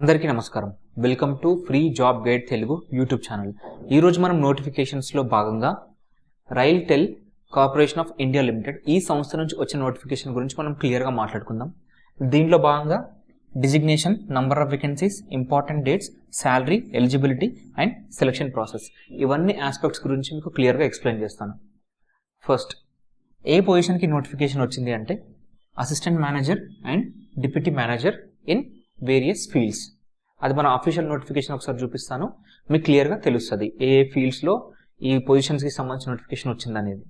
అందరికీ నమస్కారం. Welcome to free job guide Telugu YouTube channel. ఈరోజు మనం నోటిఫికేషన్స్లో భాగంగా RailTel corporation of India limited ఈ సంస్థ నుంచి వచ్చిన నోటిఫికేషన్ గురించి మనం క్లియర్గా మాట్లాడుకుందాం. దీనిలో భాగంగా designation, number of vacancies, important dates, salary, eligibility and selection process, ఇవన్నీ ఆస్పెక్ట్స్ గురించి మీకు క్లియర్గా ఎక్స్ప్లెయిన్ చేస్తాను. ఫస్ట్, ఏ పొజిషన్కి నోటిఫికేషన్ వచ్చింది అంటే assistant manager and deputy manager in various fields. అది మన అఫీషియల్ నోటిఫికేషన్ ఒకసారి చూపిస్తాను, మీకు క్లియర్గా తెలుస్తుంది ఏ ఫీల్డ్స్లో ఈ పొజిషన్స్కి సంబంధించిన నోటిఫికేషన్ వచ్చింది అనేది.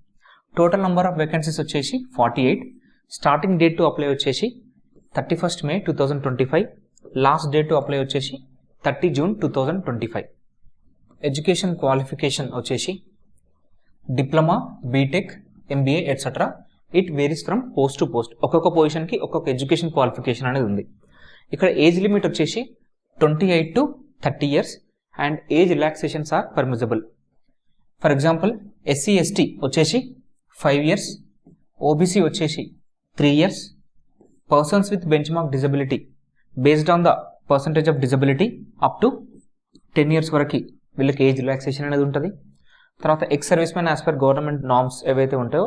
టోటల్ నెంబర్ ఆఫ్ వేకెన్సీస్ వచ్చేసి 48. స్టార్టింగ్ డేట్ టు అప్లై వచ్చేసి 31st May 2025. Last date to apply వచ్చేసి 30 June 2025. ఎడ్యుకేషన్ క్వాలిఫికేషన్ వచ్చేసి diploma, BTech, MBA etcetera. It varies from post to post. ఒక్కొక్క పొజిషన్కి ఒక్కొక్క ఎడ్యుకేషన్ క్వాలిఫికేషన్ అనేది ఉంది. ఇక్కడ ఏజ్ లిమిట్ వచ్చేసి 28 to 30 years and age relaxations are permissible. For example SC ST వచ్చేసి 5 years, ఓబీసీ వచ్చేసి 3 years, persons with benchmark disability based on the percentage of disability up to 10 years వరకు వీళ్ళకి age relaxation అనేది ఉంటుంది. తర్వాత ex serviceman as per government norms ఏవైతే ఉంటాయో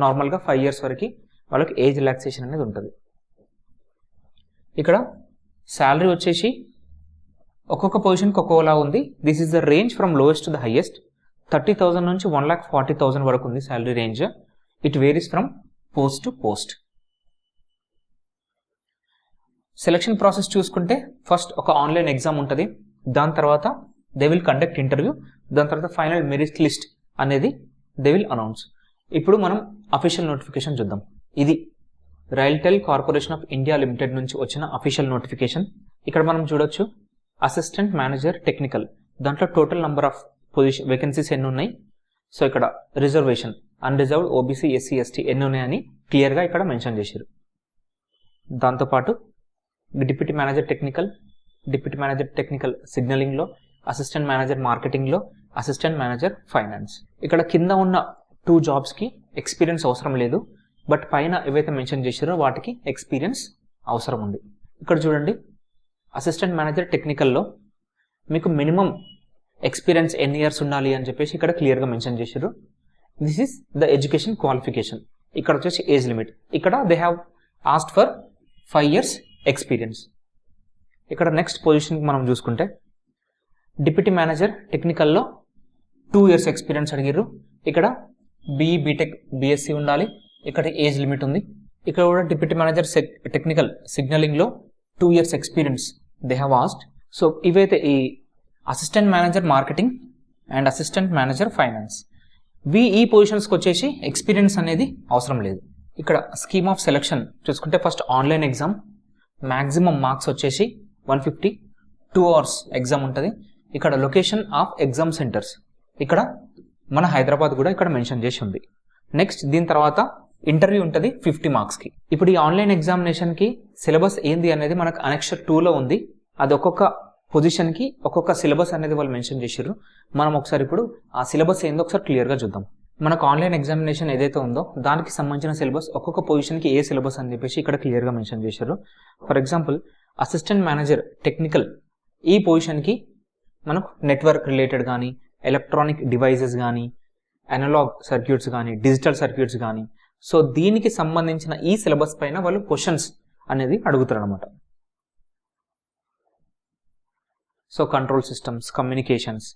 నార్మల్గా 5 years వరకు వాళ్ళకి ఏజ్ రిలాక్సేషన్ అనేది ఉంటుంది. ఇక్కడ శాలరీ వచ్చేసి ఒక్కొక్క పొజిషన్కి ఒక్కోలా ఉంది. This is the range from lowest to the highest. 30,000 నుంచి 1,40,000 వరకు ఉంది salary range. It varies from post to post. Selection process చూసుకుంటే ఫస్ట్ ఒక ఆన్లైన్ ఎగ్జామ్ ఉంటుంది, దాని తర్వాత దే విల్ కండక్ట్ ఇంటర్వ్యూ, దాని తర్వాత ఫైనల్ మెరిట్ లిస్ట్ అనేది దే విల్ అనౌన్స్. ఇప్పుడు మనం అఫీషియల్ నోటిఫికేషన్ చూద్దాం. ఇది RailTel corporation of India limited నుంచి వచ్చిన అఫీషియల్ నోటిఫికేషన్. ఇక్కడ మనం చూడొచ్చు అసిస్టెంట్ మేనేజర్ టెక్నికల్, దాంట్లో టోటల్ నెంబర్ ఆఫ్ వేకెన్సీస్ ఎన్ని ఉన్నాయి. సో ఇక్కడ reservation, unreserved, OBC, SC ST ఎన్ని ఉన్నాయని క్లియర్గా ఇక్కడ మెన్షన్ చేశారు. దాంతోపాటు డిప్యూటీ మేనేజర్ టెక్నికల్ సిగ్నలింగ్లో, అసిస్టెంట్ మేనేజర్ మార్కెటింగ్లో, అసిస్టెంట్ మేనేజర్ ఫైనాన్స్. ఇక్కడ కింద ఉన్న 2 jobsకి ఎక్స్పీరియన్స్ అవసరం లేదు, బట్ పైన ఏవైతే మెన్షన్ చేశారో వాటికి ఎక్స్పీరియన్స్ అవసరం ఉంది. ఇక్కడ చూడండి, అసిస్టెంట్ మేనేజర్ టెక్నికల్లో మీకు మినిమం ఎక్స్పీరియన్స్ ఎన్ని ఇయర్స్ ఉండాలి అని చెప్పేసి ఇక్కడ క్లియర్గా మెన్షన్ చేశారు. This is the education qualification. ఇక్కడ వచ్చేసి ఏజ్ లిమిట్, ఇక్కడ they have asked for 5 years experience. ఇక్కడ నెక్స్ట్ పొజిషన్కి మనం చూసుకుంటే డిప్యూటీ మేనేజర్ టెక్నికల్లో 2 years ఎక్స్పీరియన్స్ అడిగారు. ఇక్కడ BE బీటెక్ BSc ఉండాలి. ఇక్కడ ఏజ్ లిమిట్ ఉంది. ఇక్కడ కూడా డిప్యూటీ మేనేజర్ టెక్నికల్ సిగ్నలింగ్లో 2 years experience they have asked. So ఇవైతే ఈ assistant manager marketing and assistant manager finance, ఈ పొజిషన్స్కి వచ్చేసి ఎక్స్పీరియన్స్ అనేది అవసరం లేదు. ఇక్కడ స్కీమ్ ఆఫ్ సెలెక్షన్ చూసుకుంటే first online exam, maximum marks వచ్చేసి 150, 2 hours ఎగ్జామ్ ఉంటుంది. ఇక్కడ లొకేషన్ ఆఫ్ ఎగ్జామ్ సెంటర్స్ ఇక్కడ మన హైదరాబాద్ కూడా ఇక్కడ మెన్షన్ చేసి ఉంది. నెక్స్ట్ దీని తర్వాత ఇంటర్వ్యూ ఉంటుంది 50 marksకి. ఇప్పుడు ఈ ఆన్లైన్ ఎగ్జామినేషన్కి సిలబస్ ఏంది అనేది మనకు అనెక్షర్ 2లో ఉంది. అది ఒక్కొక్క పొజిషన్కి ఒక్కొక్క సిలబస్ అనేది వాళ్ళు మెన్షన్ చేశారు. మనం ఒకసారి ఇప్పుడు ఆ సిలబస్ ఏందో ఒకసారి క్లియర్గా చూద్దాం. మనకు ఆన్లైన్ ఎగ్జామినేషన్ ఏదైతే ఉందో దానికి సంబంధించిన సిలబస్ ఒక్కొక్క పొజిషన్కి ఏ సిలబస్ అని చెప్పేసి ఇక్కడ క్లియర్గా మెన్షన్ చేశారు. For example assistant manager technical ఈ పొజిషన్కి మనకు నెట్వర్క్ రిలేటెడ్ కానీ, ఎలక్ట్రానిక్ డివైజెస్ కానీ, అనలాగ్ సర్క్యూట్స్ కానీ, డిజిటల్ సర్క్యూట్స్ కానీ, సో దీనికి సంబంధించిన ఈ సిలబస్ పైన వాళ్ళు క్వశ్చన్స్ అనేది అడుగుతారు అనమాట. So control systems, communications,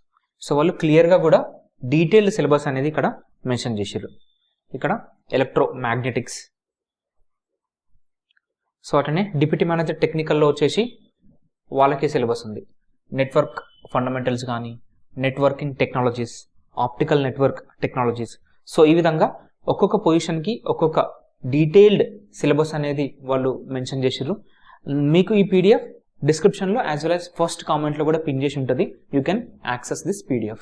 so వాళ్ళు క్లియర్గా కూడా డీటెయిల్డ్ సిలబస్ అనేది ఇక్కడ మెన్షన్ చేశారు. ఇక్కడ ఎలక్ట్రోమాగ్నెటిక్స్. సో అటనే డిప్యూటీ మేనేజర్ టెక్నికల్లో వచ్చేసి వాళ్ళకే సిలబస్ ఉంది. నెట్వర్క్ ఫండమెంటల్స్ కానీ, networking technologies, optical network technologies. So ఈ విధంగా ఒక్కొక్క పొజిషన్కి ఒక్కొక్క డీటెయిల్డ్ సిలబస్ అనేది వాళ్ళు మెన్షన్ చేశారు. మీకు ఈ PDF డిస్క్రిప్షన్లో యాజ్ వెల్ యాజ్ ఫస్ట్ కామెంట్లో కూడా పిన్ చేసి ఉంటుంది. You can access this PDF.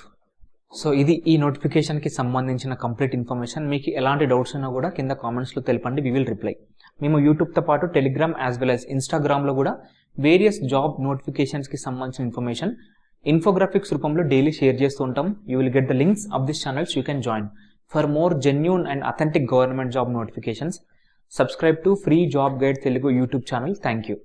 So ఇది ఈ నోటిఫికేషన్కి సంబంధించిన కంప్లీట్ ఇన్ఫర్మేషన్. మీకు ఎలాంటి డౌట్స్ ఉన్నా కూడా కింద కామెంట్స్లో తెలపండి, వి విల్ రిప్లై. మేము యూట్యూబ్తో పాటు టెలిగ్రామ్ యాజ్ వెల్ యాజ్ ఇన్స్టాగ్రామ్లో కూడా వేరియస్ జాబ్ నోటిఫికేషన్స్కి సంబంధించిన ఇన్ఫర్మేషన్ ఇన్ఫోగ్రాఫిక్స్ రూపంలో డైలీ షేర్ చేస్తూ ఉంటాం. You will get the links of this channels, you can join. For more genuine and authentic government job notifications, subscribe to Free Job Guide Telugu YouTube channel. Thank you.